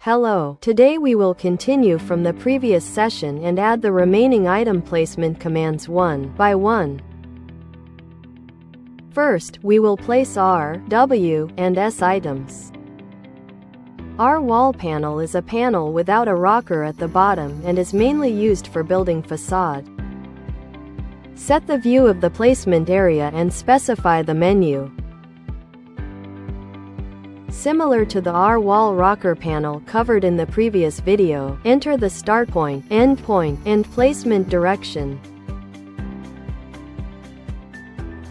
Hello, today we will continue from the previous session and add the remaining item placement commands one by one. First, we will place R, W, and S items. Our wall panel is a panel without a rocker at the bottom and is mainly used for building facade. Set the view of the placement area and specify the menu. Similar to the R wall rocker panel covered in the previous video, enter the start point, end point, and placement direction.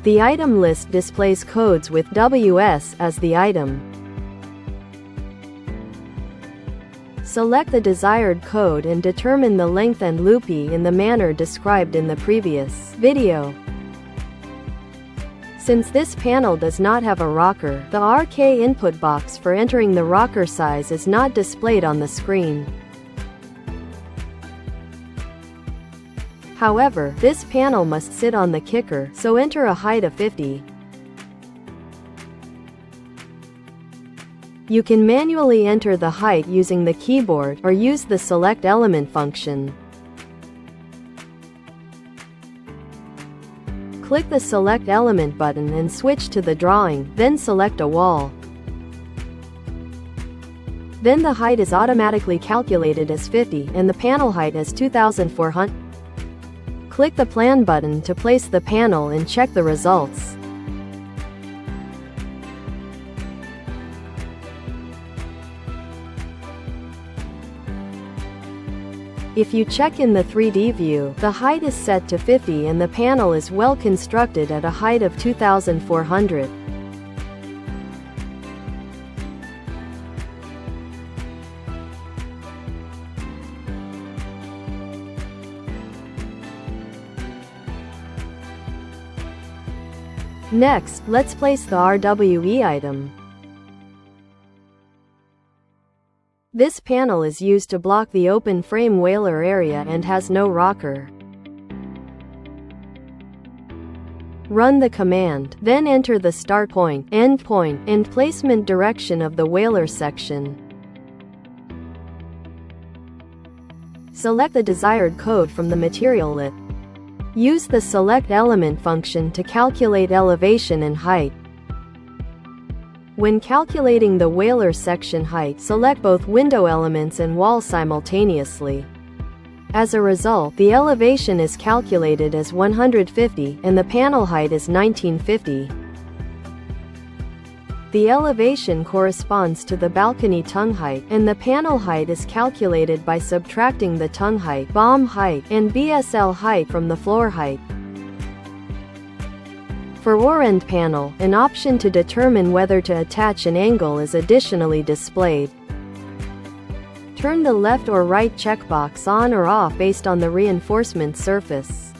The item list displays codes with WS as the item. Select the desired code and determine the length and loopy in the manner described in the previous video. Since this panel does not have a rocker, the RK input box for entering the rocker size is not displayed on the screen. However, this panel must sit on the kicker, so enter a height of 50. You can manually enter the height using the keyboard or use the select element function. Click the Select Element button and switch to the drawing, then select a wall. Then the height is automatically calculated as 50 and the panel height as 2400. Click the Plan button to place the panel and check the results. If you check in the 3D view, the height is set to 50 and the panel is well constructed at a height of 2400. Next, let's place the RWE item. This panel is used to block the open frame whaler area and has no rocker. Run the command, then enter the start point, end point, and placement direction of the whaler section. Select the desired code from the material list. Use the select element function to calculate elevation and height. When calculating the whaler section height, select both window elements and wall simultaneously. As a result, the elevation is calculated as 150 and the panel height is 1950. The elevation corresponds to the balcony tongue height, and the panel height is calculated by subtracting the tongue height, BOM height, and BSL height from the floor height. For end panel, an option to determine whether to attach an angle is additionally displayed. Turn the left or right checkbox on or off based on the reinforcement surface.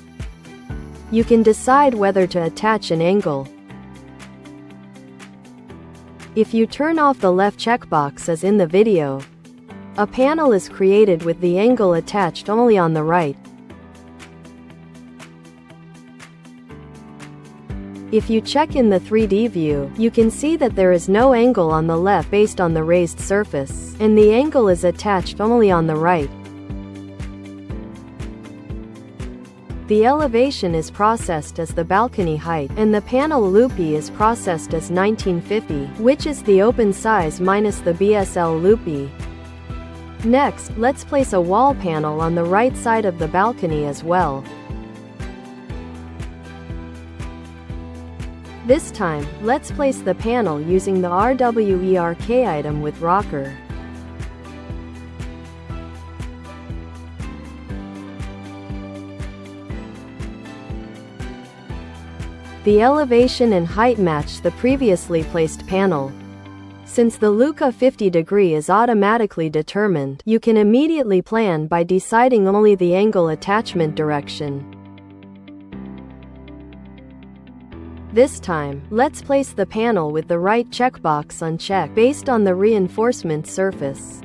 You can decide whether to attach an angle. If you turn off the left checkbox as in the video, a panel is created with the angle attached only on the right. If you check in the 3D view, you can see that there is no angle on the left based on the raised surface, and the angle is attached only on the right. The elevation is processed as the balcony height, and the panel loopy is processed as 1950, which is the open size minus the BSL loopy. Next, let's place a wall panel on the right side of the balcony as well. This time, let's place the panel using the RWERK item with rocker. The elevation and height match the previously placed panel. Since the Luca 50 degree is automatically determined, you can immediately plan by deciding only the angle attachment direction. This time, let's place the panel with the right checkbox unchecked based on the reinforcement surface.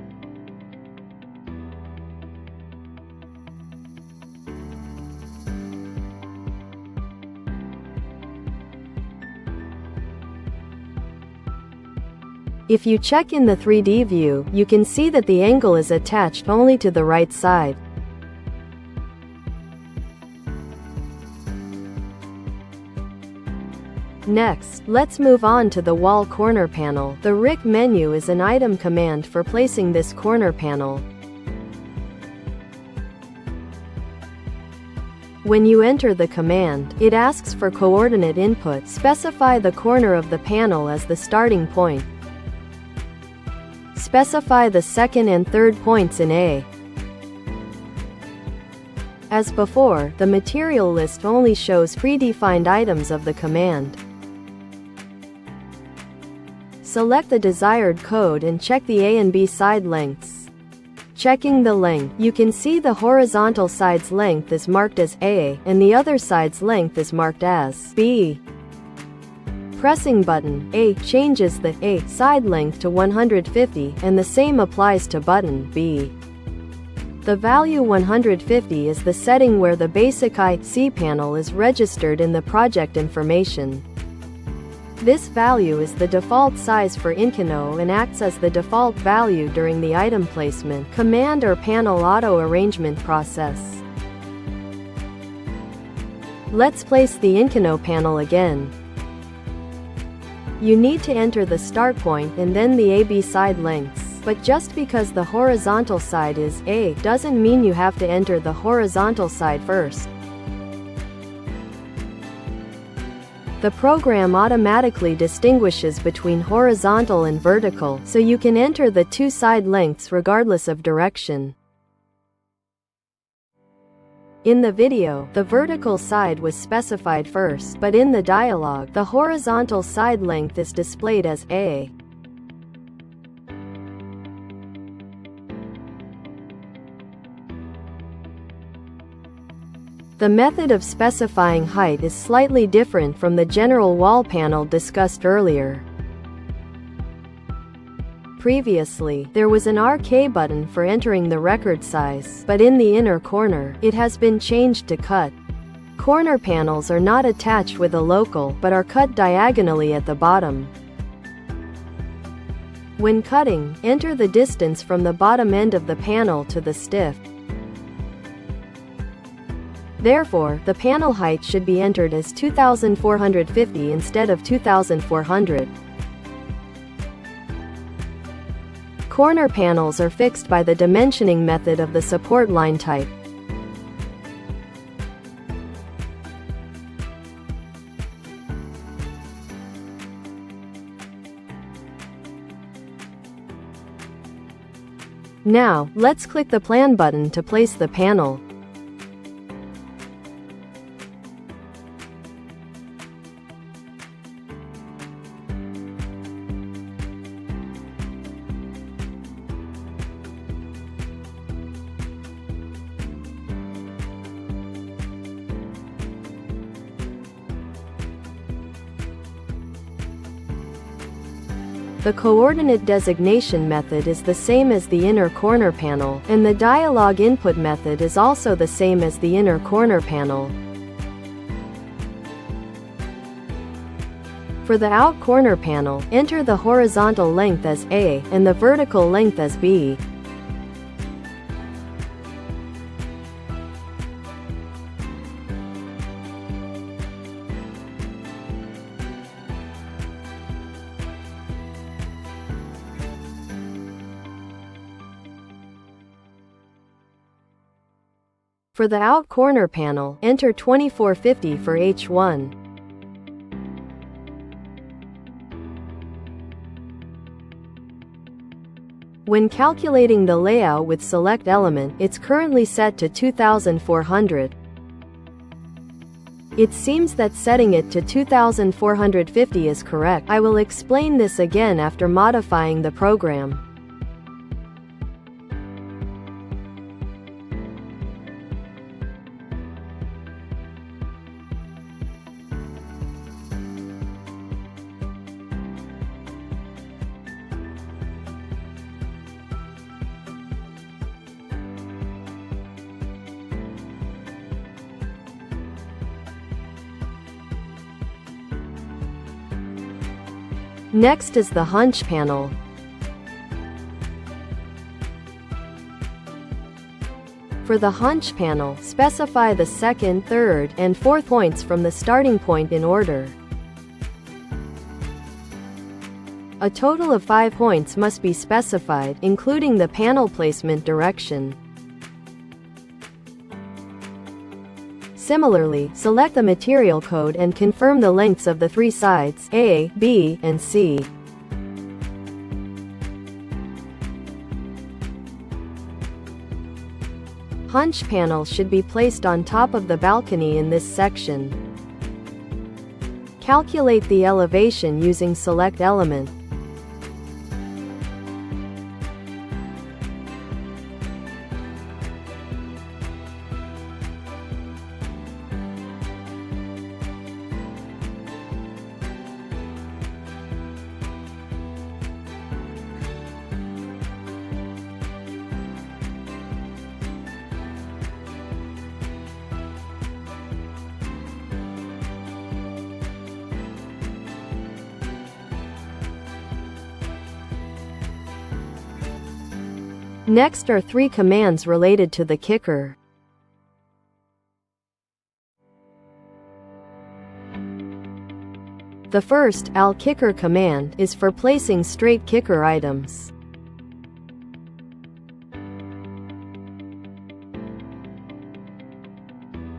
If you check in the 3D view, you can see that the angle is attached only to the right side. Next, let's move on to the wall corner panel. The RIC menu is an item command for placing this corner panel. When you enter the command, it asks for coordinate input. Specify the corner of the panel as the starting point. Specify the second and third points in A. As before, the material list only shows predefined items of the command. Select the desired code and check the A and B side lengths. Checking the length, you can see the horizontal side's length is marked as A, and the other side's length is marked as B. Pressing button A changes the A side length to 150, and the same applies to button B. The value 150 is the setting where the basic IC panel is registered in the project information. This value is the default size for Nứng and acts as the default value during the item placement, command or panel auto-arrangement process. Let's place the Nứng panel again. You need to enter the start point and then the AB side lengths, but just because the horizontal side is A doesn't mean you have to enter the horizontal side first. The program automatically distinguishes between horizontal and vertical, so you can enter the two side lengths regardless of direction. In the video, the vertical side was specified first, but in the dialog, the horizontal side length is displayed as A. The method of specifying height is slightly different from the general wall panel discussed earlier. Previously, there was an RK button for entering the record size, but in the inner corner, it has been changed to cut. Corner panels are not attached with a local, but are cut diagonally at the bottom. When cutting, enter the distance from the bottom end of the panel to the stiff. Therefore, the panel height should be entered as 2450 instead of 2400. Corner panels are fixed by the dimensioning method of the support line type. Now, let's click the Plan button to place the panel. The coordinate designation method is the same as the inner corner panel, and the dialog input method is also the same as the inner corner panel. For the out corner panel, enter the horizontal length as A, and the vertical length as B. For the out corner panel, enter 2450 for H1. When calculating the layout with select element, it's currently set to 2400. It seems that setting it to 2450 is correct. I will explain this again after modifying the program. Next is the hunch panel. For the hunch panel, specify the second, third, and fourth points from the starting point in order. A total of 5 points must be specified, including the panel placement direction. Similarly, select the material code and confirm the lengths of the 3 sides, A, B, and C. Hunch panel should be placed on top of the balcony in this section. Calculate the elevation using select element. Next are 3 commands related to the kicker. The first, AL-kicker command, is for placing straight kicker items.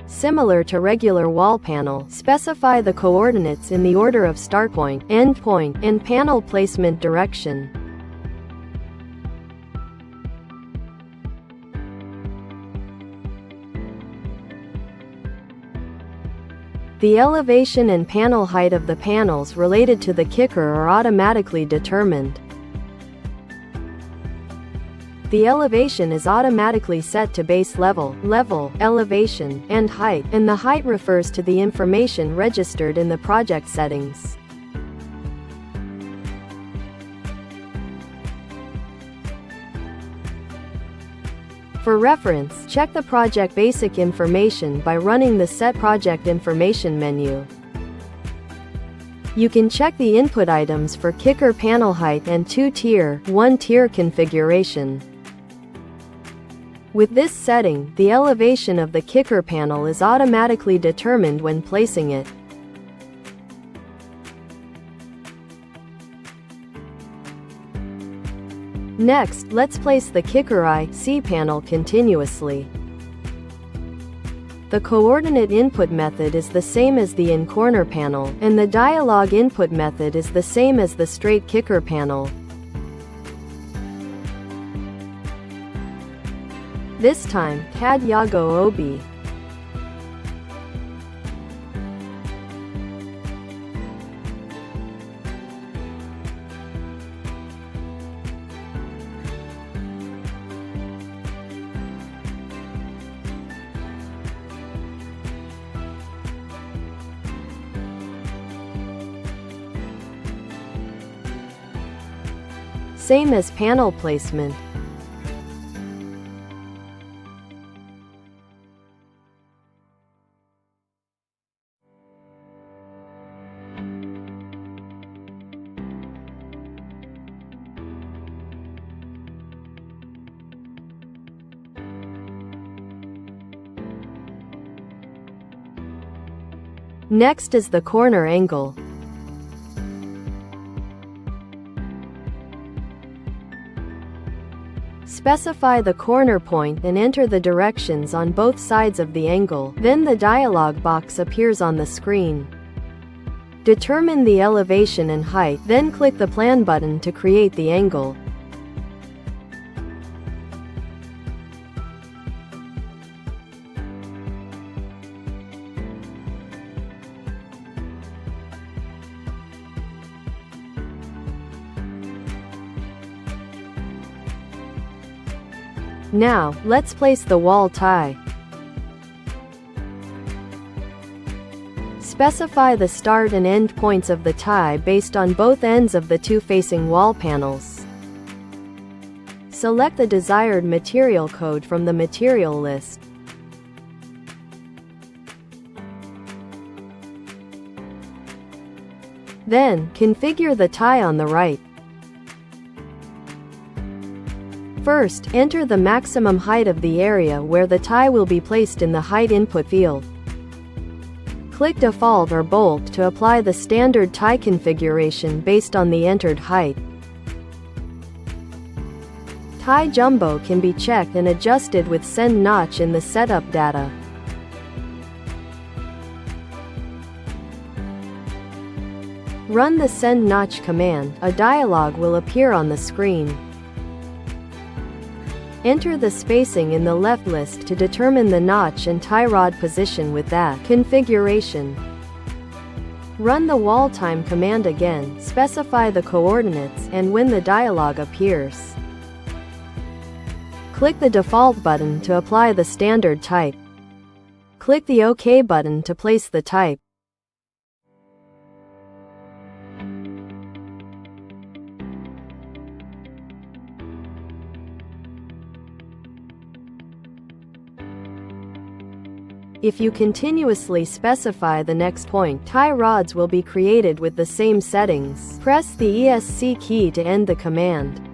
Similar to regular wall panel, specify the coordinates in the order of start point, end point, and panel placement direction. The elevation and panel height of the panels related to the kicker are automatically determined. The elevation is automatically set to base level, elevation, and height, and the height refers to the information registered in the project settings. For reference, check the project basic information by running the Set Project Information menu. You can check the input items for kicker panel height and 2-tier, 1-tier configuration. With this setting, the elevation of the kicker panel is automatically determined when placing it. Next, let's place the kicker IC panel continuously. The coordinate input method is the same as the in-corner panel, and the dialog input method is the same as the straight kicker panel. This time, CAD Yago Obi. Same as panel placement. Next is the corner angle. Specify the corner point and enter the directions on both sides of the angle, then the dialog box appears on the screen. Determine the elevation and height, then click the Plan button to create the angle. Now, let's place the wall tie. Specify the start and end points of the tie based on both ends of the 2 facing wall panels. Select the desired material code from the material list. Then, configure the tie on the right. First, enter the maximum height of the area where the tie will be placed in the height input field. Click Default or Bold to apply the standard tie configuration based on the entered height. Tie jumbo can be checked and adjusted with Send Notch in the setup data. Run the Send Notch command. A dialog will appear on the screen. Enter the spacing in the left list to determine the notch and tie rod position with that configuration. Run the wall time command again, specify the coordinates, and when the dialog appears, click the default button to apply the standard type. Click the OK button to place the type. If you continuously specify the next point, tie rods will be created with the same settings. Press the ESC key to end the command.